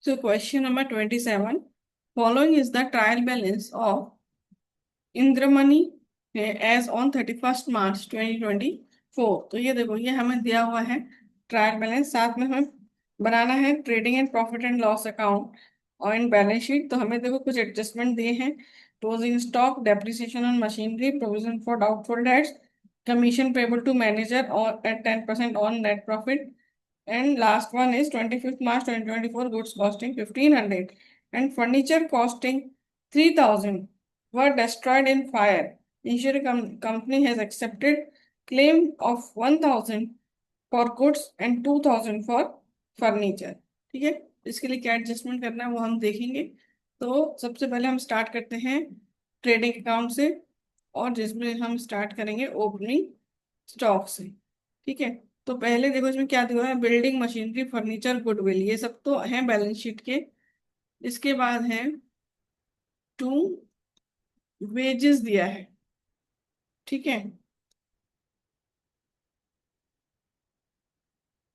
So question number 27. Following is the trial balance of Indramani as on 31 March 2024। तो ये देखो, ये हमें दिया हुआ है ट्रायल बैलेंस, साथ में हमें बनाना है trading and profit and loss account और इन बैलेंस शीट। तो हमें देखो कुछ एडजस्टमेंट दिए हैं। Closing stock, depreciation on machinery, provision for doubtful debts, commission payable to manager और at 10% on net profit, and last one is 25th March 2024 goods costing 1500 and furniture costing 3000 were destroyed in fire. Insurance company has accepted claim of 1000 for goods and 2000 for furniture. ठीक है, इसके लिए क्या adjustment करना है वो हम देखेंगे। तो सबसे पहले हम स्टार्ट करते हैं ट्रेडिंग अकाउंट से, और जिसमें हम स्टार्ट करेंगे ओपनिंग स्टॉक से। ठीक है, तो पहले देखो इसमें क्या दिया है, बिल्डिंग मशीनरी फर्नीचर गुडविल, ये सब तो है बैलेंस शीट के। इसके बाद है टू वेजेस दिया है। ठीक है,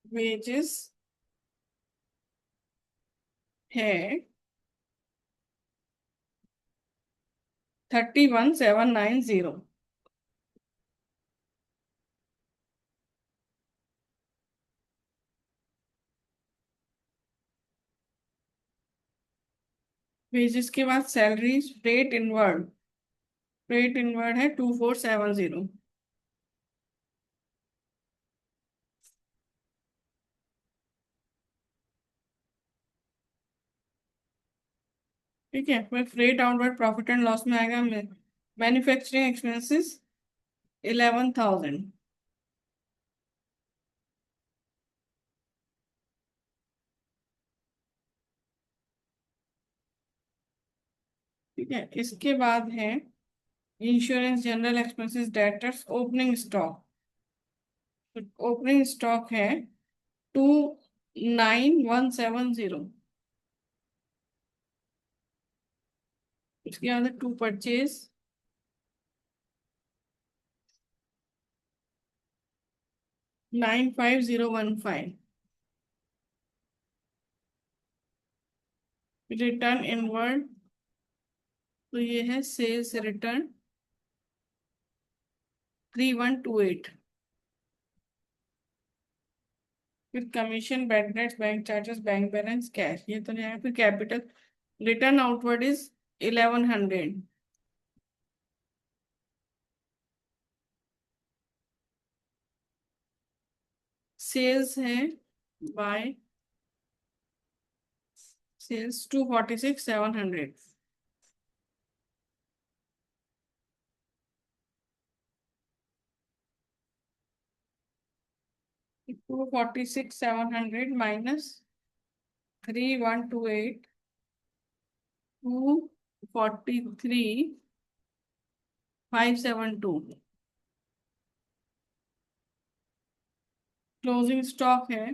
वेजेस है 31790। वेजेस के बाद सैलरी, रेट इनवर्ड है 2470। ठीक है, फिर freight outward profit and loss में आएगा मैन्युफैक्चरिंग एक्सपेंसेस 11,000। ठीक है, इसके बाद है insurance general expenses debtors opening stock. Opening stock है 29170। इसके बाद टू परचेज 95015। रिटर्न इनवर्ड, तो ये है सेल्स रिटर्न 3128। फिर commission, bank debts, bank charges, bank balance, cash, ये तो नहीं आया। फिर capital return outward is 1100। Sales है by sales 246,700। 246,700 minus 3128, 243,572। Closing stock है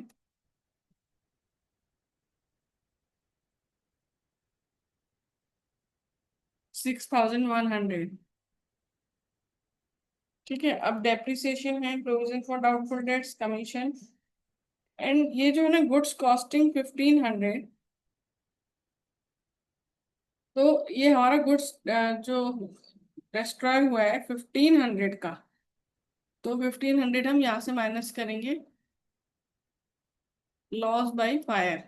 6,100। ठीक है, अब डेप्रिसिएशन है, provision for doubtful debts, commission, and ये जो है ना गुड्स कॉस्टिंग 1500। तो ये हमारा गुड्स जो डिस्ट्रॉय हुआ है 1500 का, तो 1500 हम यहाँ से माइनस करेंगे लॉस बाय फायर।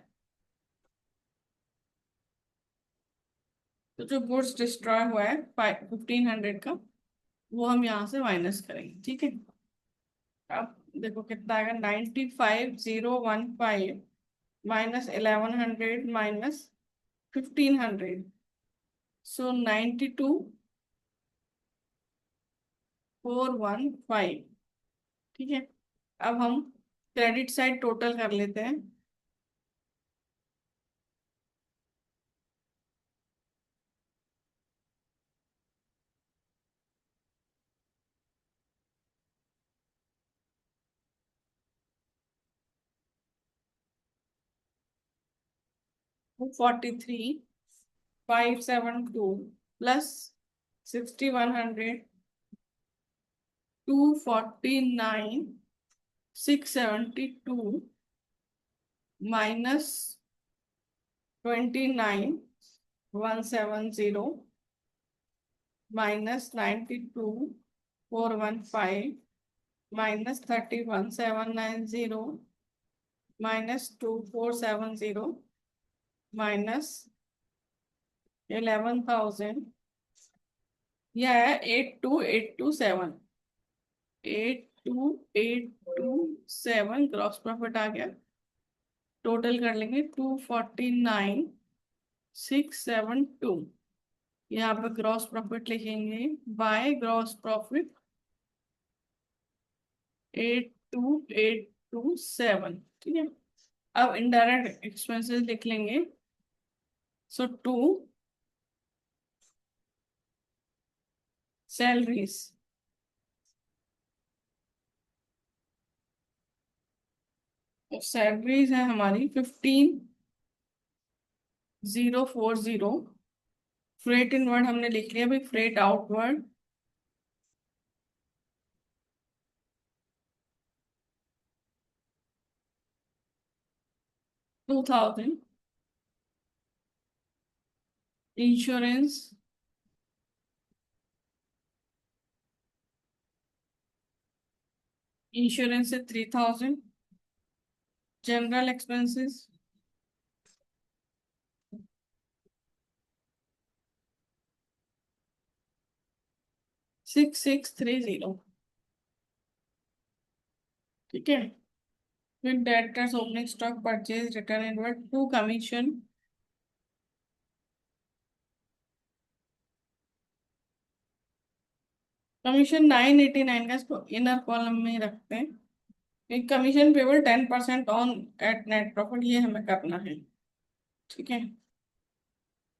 तो जो गुड्स डिस्ट्रॉय हुआ है 1500 का, वो हम यहाँ से माइनस करेंगे। ठीक है, अब देखो कितना आएगा, 95015 माइनस 1100 माइनस 1500, सो 92,415। ठीक है, अब हम क्रेडिट साइड टोटल कर लेते हैं। 243,572 plus 6,100, 249,672 minus 29,170 minus 92,415 minus 31,790 minus 2,470 minus 11,000, यह है 82,827, 82,827 ग्रॉस प्रॉफिट आ गया। टोटल कर लेंगे 249,672। यहाँ पे ग्रॉस प्रॉफिट लिखेंगे बाय ग्रॉस प्रॉफिट 82,827। ठीक है, अब इनडायरेक्ट एक्सपेंसेस लिख लेंगे। सो टू सैलरीज, सैलरीज है हमारी 15,040। फ्रेट इनवर्ड हमने लिख लिया भाई, फ्रेट आउटवर्ड 2,000। इंश्योरेंस इंश्योरेंस है 3,000। General expenses 6,630। ठीक है, फिर debtors, opening stock, purchase, return inward, to commission, commission 989 का, इसको इनर कॉलम में रखते हैं। Commission payable 10% on at net profit, ये हमें करना है। ठीक है,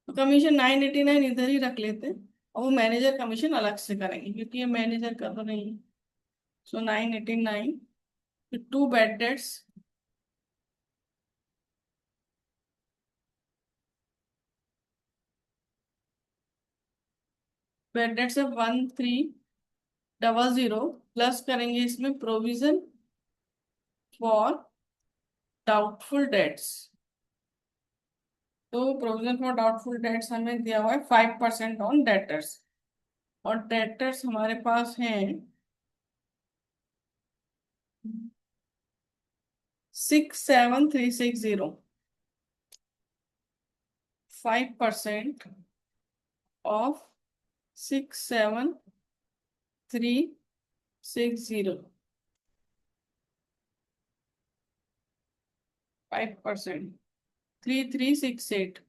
तो कमीशन 989 इधर ही रख लेते हैं, और वो मैनेजर कमीशन अलग से करेंगे क्योंकि ये मैनेजर का तो नहीं। So 989। To bad debts, bad debts है 1300, प्लस करेंगे इसमें प्रोविजन फॉर डाउटफुल डेट्स। तो प्रोविजन फॉर डाउटफुल डेट्स हमें दिया हुआ है 5% ऑन डेटर्स, और डेटर्स हमारे पास हैं 6,7,360। 5% ऑफ 6,7,360, 5%, 3,368।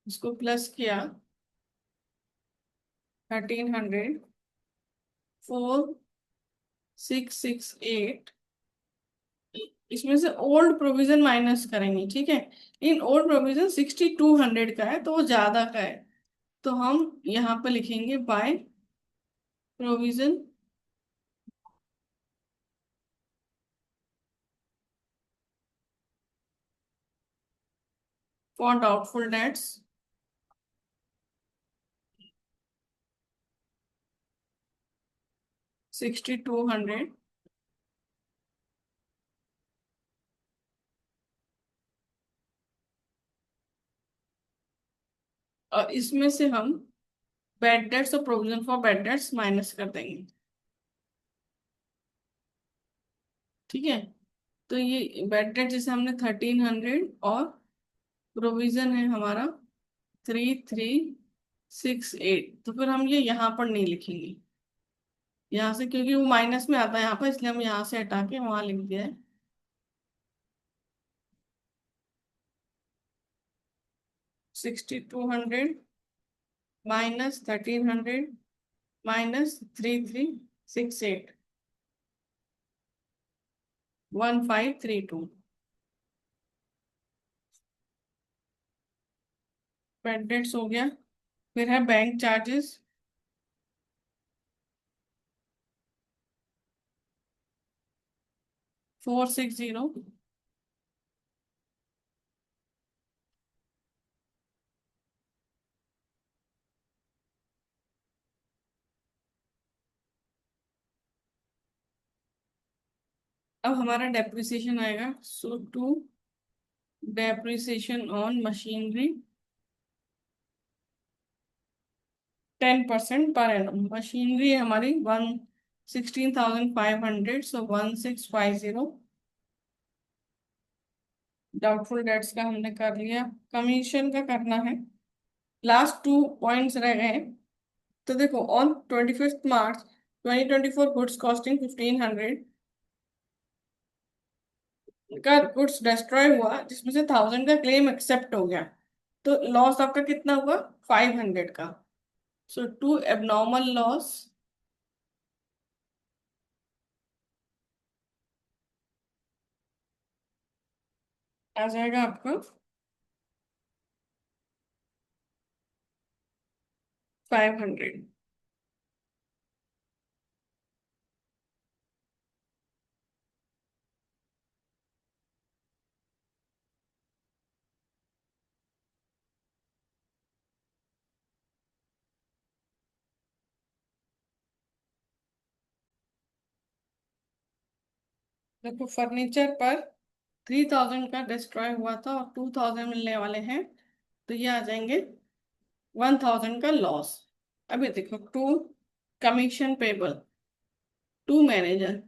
इसको प्लस किया 1,300, 4,668। इसमें से ओल्ड प्रोविजन माइनस करेंगे। ठीक है, इन ओल्ड प्रोविजन 6,200 का है, तो वो ज्यादा का है, तो हम यहाँ पे लिखेंगे by provision for doubtful dates 6,200। और इसमें से हम बैड डेट्स और provision for bad debts minus कर देंगे। ठीक है, तो ये बैड डेट जैसे हमने 1,300, और प्रोविजन है हमारा 3,368, तो फिर हम ये यहाँ पर नहीं लिखेंगे, यहाँ से, क्योंकि वो माइनस में आता है यहाँ पर, इसलिए हम यहाँ से हटा के वहां लिख दिया है। 6,200 माइनस 1,300 माइनस 3,368, 1,532। पेंडेंट्स हो गया। फिर है बैंक चार्जेस, 460। अब हमारा डेप्रिसिएशन आएगा, सो 2 depreciation on machinery 10% per annum. Machinery हमारी 16,500, सो 1650। डाउटफुल डेट्स का हमने कर लिया, कमीशन का करना है। लास्ट 2 पॉइंट्स रह गए। तो देखो, ऑन 25 मार्च 2024 गुड्स कॉस्टिंग 1500 का गुड्स डिस्ट्रॉय हुआ, जिसमें से 1000 का क्लेम एक्सेप्ट हो गया, तो लॉस आपका कितना हुआ? 500 का। सो टू एबनॉर्मल लॉस आ जाएगा आपका 500। देखो, फर्नीचर पर 3000 का डिस्ट्रॉय हुआ था और 2000 मिलने वाले हैं, तो ये आ जाएंगे 1000 का लॉस। अभी देखो, to commission payable to manager,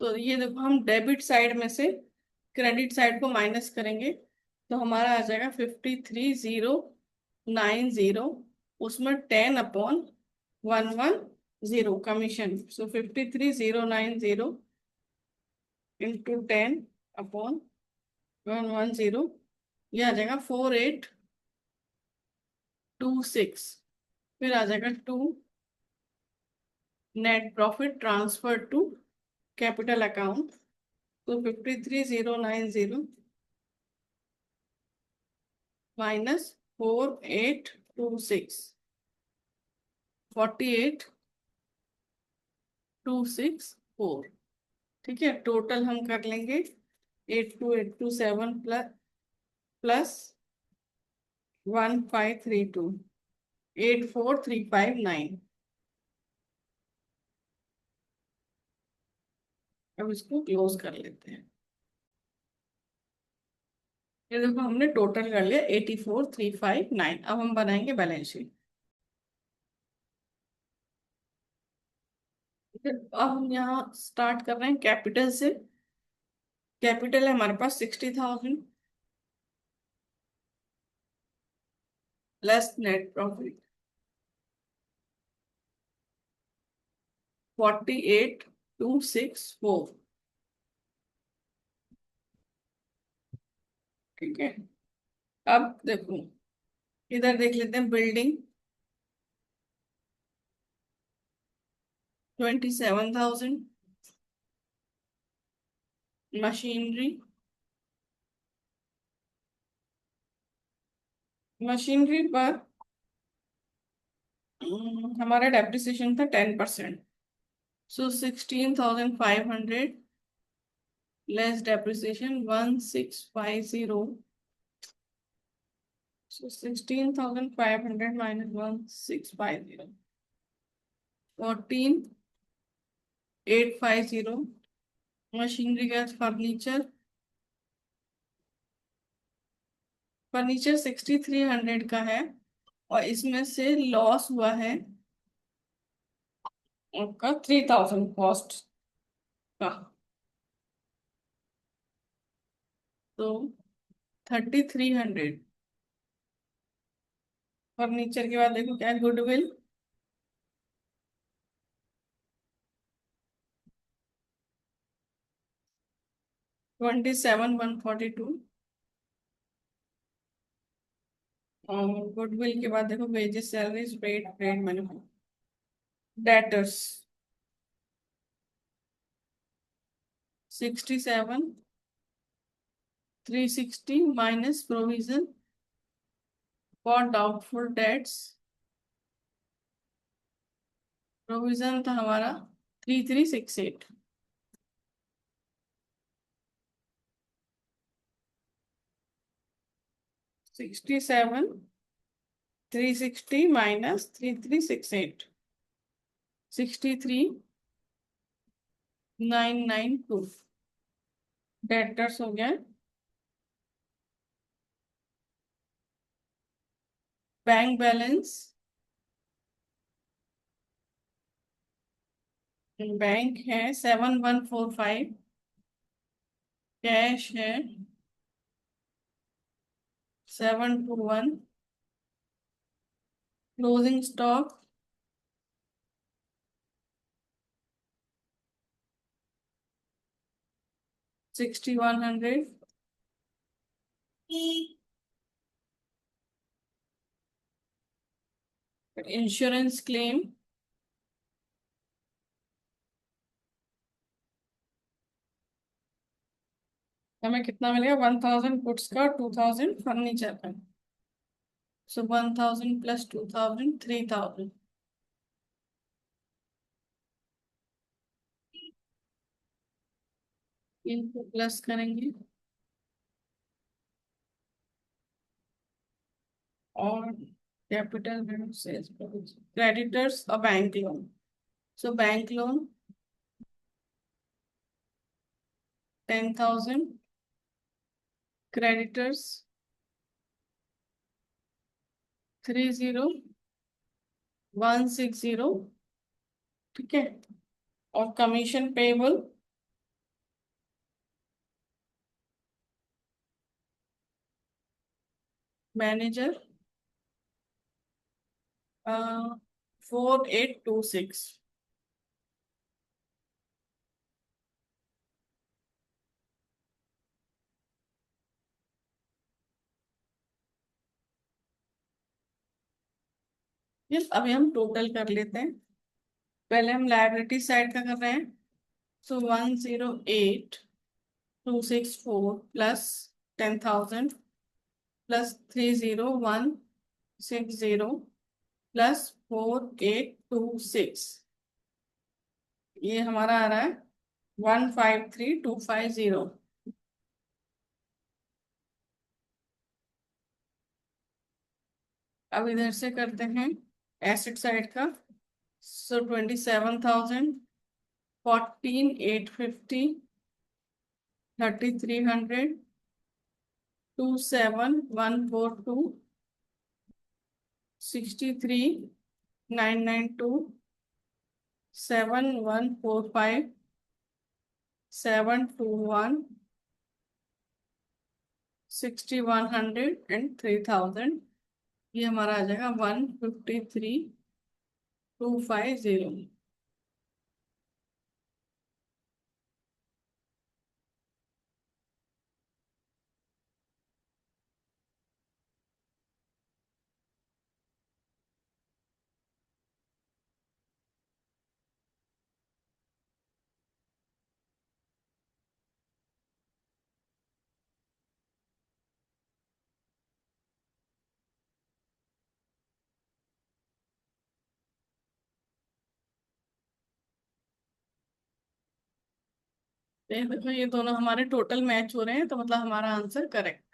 तो ये देखो, हम डेबिट साइड में से क्रेडिट साइड को माइनस करेंगे, तो हमारा आ जाएगा 53,090। उसमें 10/110 कमीशन, सो 53,090 इंटू 10/110, ये आ जाएगा 4826। फिर आ जाएगा to net profit transfer to capital account, तो 53,090 -4826, 48,264। ठीक है, टोटल हम कर लेंगे 82,827 प्लस 1532, 84,359। अब इसको क्लोज कर लेते हैं। ये देखो, हमने टोटल कर लिया 84,359। अब हम बनाएंगे बैलेंस शीट। अब हम यहाँ स्टार्ट कर रहे हैं कैपिटल से। कैपिटल है हमारे पास 60,000 लेस नेट प्रॉफिट 48,264। ठीक है, अब देखो, इधर देख लेते हैं। बिल्डिंग 27,000, मशीनरी, मशीनरी पर हमारा डेप्रिसिएशन था 10%, सो 16,500 less depreciation 1650, so 16,500 minus 1650, 14,850। Machinery का फर्नीचर, फर्नीचर 6,300 का है, और इसमें से लॉस हुआ है आपका 3,000 कॉस्ट का, तो 3,300। फर्नीचर के बाद देखो क्या है, गुडविल 27,142, और गुडविल के बाद देखो wages, salaries, paid, trade, manufacture, debtors 67,360 minus provision for doubtful dates. Provision था हमारा 3,368, 67,360 माइनस 3,368, 63,992। डेटर्स हो गया, बैंक बैलेंस, बैंक है 7145, कैश है 721, क्लोजिंग स्टॉक 6100, इंश्योरेंस क्लेम हमें कितना मिलेगा, 1000 गुड्स का, 2000 फर्नीचर का, सो 1000 प्लस 2000 3000, इनको प्लस करेंगे और कैपिटल सेल्स, क्रेडिटर्स और bank loan, so bank loan 10,000, creditors 30160, ठीक है। और कमीशन पेबल मैनेजर 4826। यस, अभी हम टोटल कर लेते हैं। पहले हम लायबिलिटी साइड का कर रहे हैं, सो 108264 प्लस 10,000 प्लस 30160 प्लस 4826, ये हमारा आ रहा है 153250। अब इधर से करते हैं एसेट साइड का, सो 27,000, 14,850, 3,300, 27,142, 63,992, 7,145, 721, 6,100 एंड 3,000, ये हमारा आ जाएगा 153,250। देखो ये दोनों हमारे टोटल मैच हो रहे हैं, तो मतलब हमारा आंसर करेक्ट।